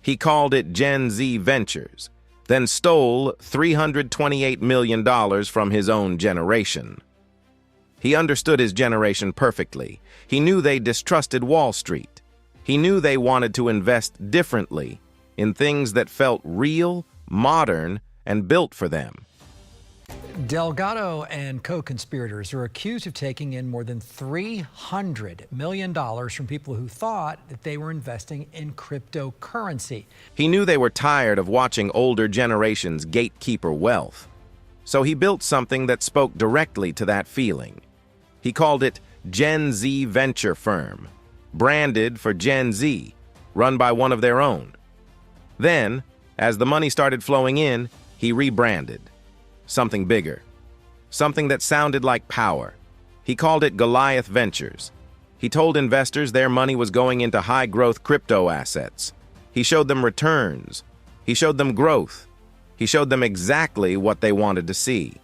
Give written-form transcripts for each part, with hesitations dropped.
He called it Gen Z Ventures, then stole $328 million from his own generation. He understood his generation perfectly. He knew they distrusted Wall Street. He knew they wanted to invest differently in things that felt real, modern, and built for them. Delgado and co-conspirators are accused of taking in more than $300 million from people who thought that they were investing in cryptocurrency. He knew they were tired of watching older generations gatekeeper wealth. So he built something that spoke directly to that feeling. He called it Gen Z Venture Firm, branded for Gen Z, run by one of their own. Then, as the money started flowing in, he rebranded. Something bigger. Something that sounded like power. He called it Goliath Ventures. He told investors their money was going into high-growth crypto assets. He showed them returns. He showed them growth. He showed them exactly what they wanted to see.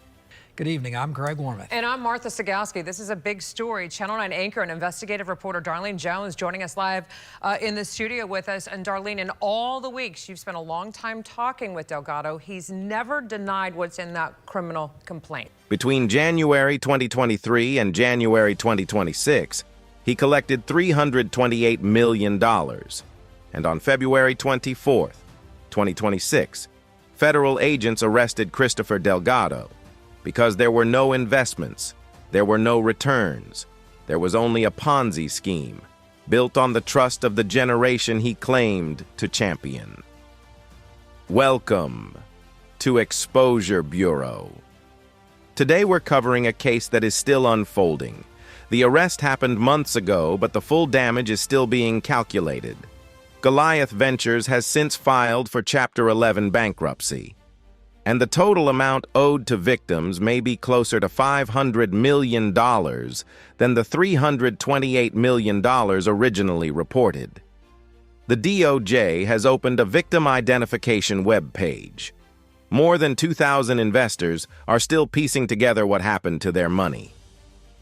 Good evening, I'm Greg Warmoth. And I'm Martha Sagowski. This is a big story. Channel 9 anchor and investigative reporter Darlene Jones joining us live in the studio with us. And Darlene, in all the weeks you've spent a long time talking with Delgado, he's never denied what's in that criminal complaint. Between January 2023 and January 2026, he collected $328 million. And on February 24th, 2026, federal agents arrested Christopher Delgado. Because there were no investments, there were no returns. There was only a Ponzi scheme, built on the trust of the generation he claimed to champion. Welcome to Exposure Bureau. Today we're covering a case that is still unfolding. The arrest happened months ago, but the full damage is still being calculated. Goliath Ventures has since filed for Chapter 11 bankruptcy. And the total amount owed to victims may be closer to $500 million than the $328 million originally reported. The DOJ has opened a victim identification web page. More than 2,000 investors are still piecing together what happened to their money.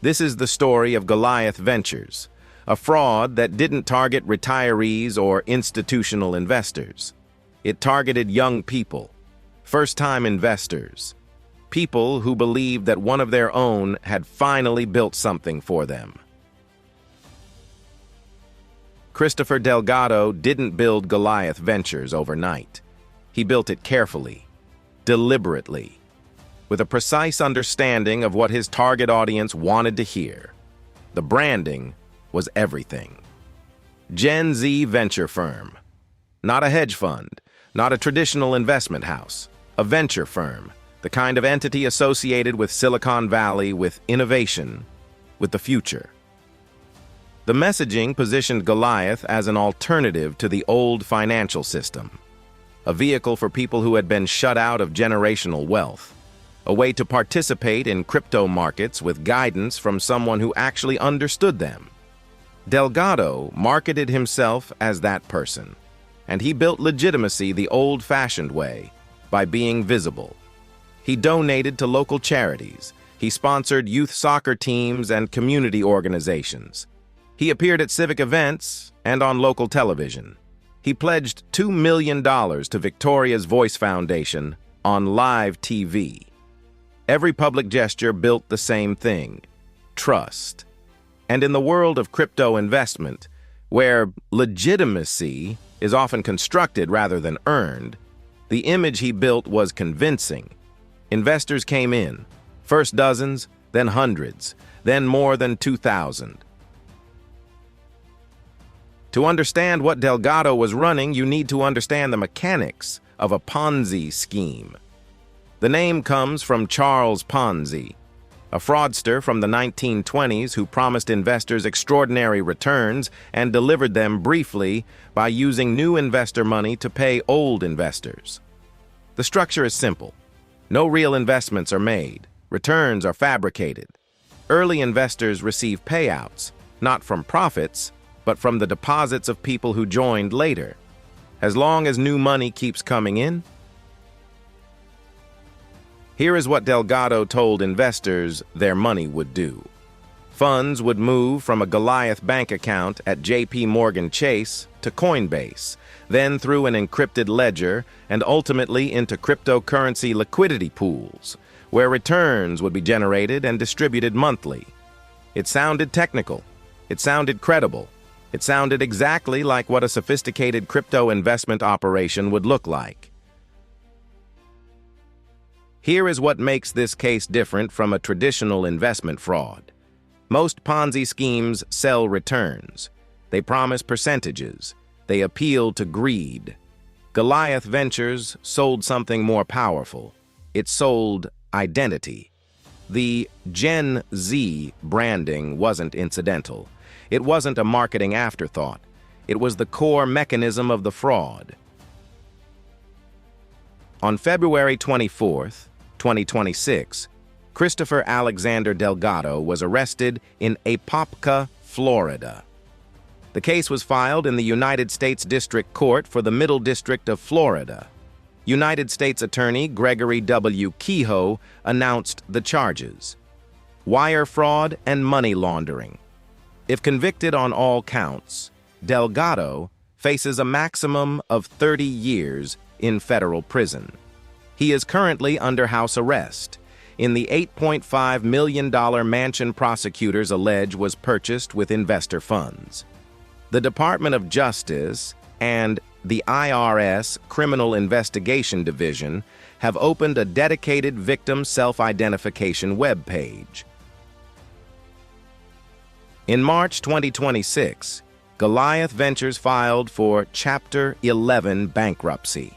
This is the story of Goliath Ventures, a fraud that didn't target retirees or institutional investors. It targeted young people. First-time investors, people who believed that one of their own had finally built something for them. Christopher Delgado didn't build Goliath Ventures overnight. He built it carefully, deliberately, with a precise understanding of what his target audience wanted to hear. The branding was everything. Gen Z Venture Firm. Not a hedge fund, not a traditional investment house. A venture firm, the kind of entity associated with Silicon Valley, with innovation, with the future. The messaging positioned Goliath as an alternative to the old financial system, a vehicle for people who had been shut out of generational wealth, a way to participate in crypto markets with guidance from someone who actually understood them. Delgado marketed himself as that person, and he built legitimacy the old-fashioned way, by being visible. He donated to local charities. He sponsored youth soccer teams and community organizations. He appeared at civic events and on local television. He pledged $2 million to Victoria's Voice Foundation on live TV. Every public gesture built the same thing: trust. And in the world of crypto investment, where legitimacy is often constructed rather than earned, the image he built was convincing. Investors came in, first dozens, then hundreds, then more than 2,000. To understand what Delgado was running, you need to understand the mechanics of a Ponzi scheme. The name comes from Charles Ponzi, a fraudster from the 1920s who promised investors extraordinary returns and delivered them briefly by using new investor money to pay old investors. The structure is simple. No real investments are made. Returns are fabricated. Early investors receive payouts, not from profits, but from the deposits of people who joined later. As long as new money keeps coming in. Here is what Delgado told investors their money would do. Funds would move from a Goliath bank account at JP Morgan Chase to Coinbase, then through an encrypted ledger, and ultimately into cryptocurrency liquidity pools, where returns would be generated and distributed monthly. It sounded technical. It sounded credible. It sounded exactly like what a sophisticated crypto investment operation would look like. Here is what makes this case different from a traditional investment fraud. Most Ponzi schemes sell returns. They promise percentages. They appeal to greed. Goliath Ventures sold something more powerful. It sold identity. The Gen Z branding wasn't incidental. It wasn't a marketing afterthought. It was the core mechanism of the fraud. On February 24th, 2026, Christopher Alexander Delgado was arrested in Apopka, Florida. The case was filed in the United States District Court for the Middle District of Florida. United States Attorney Gregory W. Kehoe announced the charges: wire fraud and money laundering. If convicted on all counts, Delgado faces a maximum of 30 years in federal prison. He is currently under house arrest in the $8.5 million mansion prosecutors allege was purchased with investor funds. The Department of Justice and the IRS Criminal Investigation Division have opened a dedicated victim self-identification webpage. In March 2026, Goliath Ventures filed for Chapter 11 bankruptcy.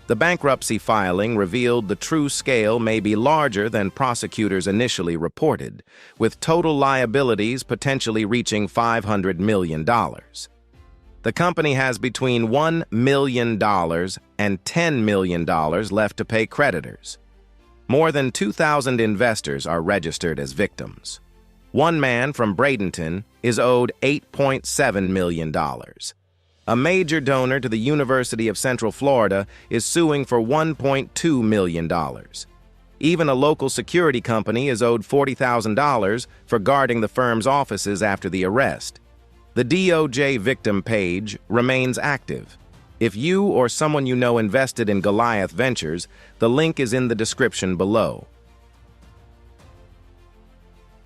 The bankruptcy filing revealed the true scale may be larger than prosecutors initially reported, with total liabilities potentially reaching $500 million. The company has between $1 million and $10 million left to pay creditors. More than 2,000 investors are registered as victims. One man from Bradenton is owed $8.7 million. A major donor to the University of Central Florida is suing for $1.2 million. Even a local security company is owed $40,000 for guarding the firm's offices after the arrest. The DOJ victim page remains active. If you or someone you know invested in Goliath Ventures, the link is in the description below.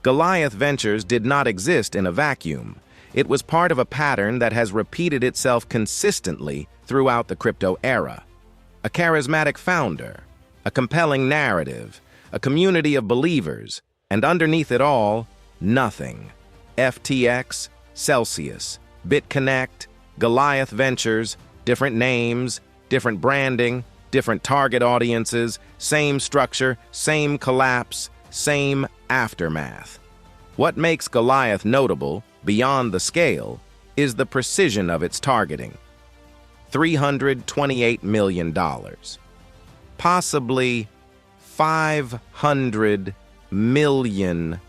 Goliath Ventures did not exist in a vacuum. It was part of a pattern that has repeated itself consistently throughout the crypto era. A charismatic founder, a compelling narrative, a community of believers, and underneath it all, nothing. FTX, Celsius, BitConnect, Goliath Ventures, different names, different branding, different target audiences, same structure, same collapse, same aftermath. What makes Goliath notable, beyond the scale, is the precision of its targeting. $328 million. Possibly $500 million.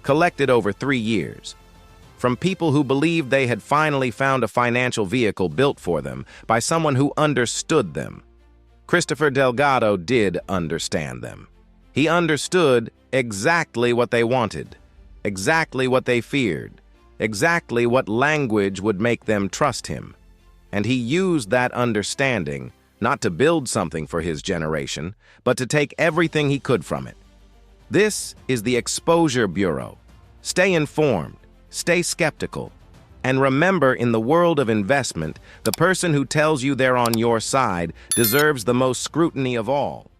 Collected over 3 years. From people who believed they had finally found a financial vehicle built for them by someone who understood them. Christopher Delgado did understand them. He understood exactly what they wanted, exactly what they feared, exactly what language would make them trust him. And he used that understanding not to build something for his generation, but to take everything he could from it. This is the Exposure Bureau. Stay informed, stay skeptical, and remember, in the world of investment, the person who tells you they're on your side deserves the most scrutiny of all.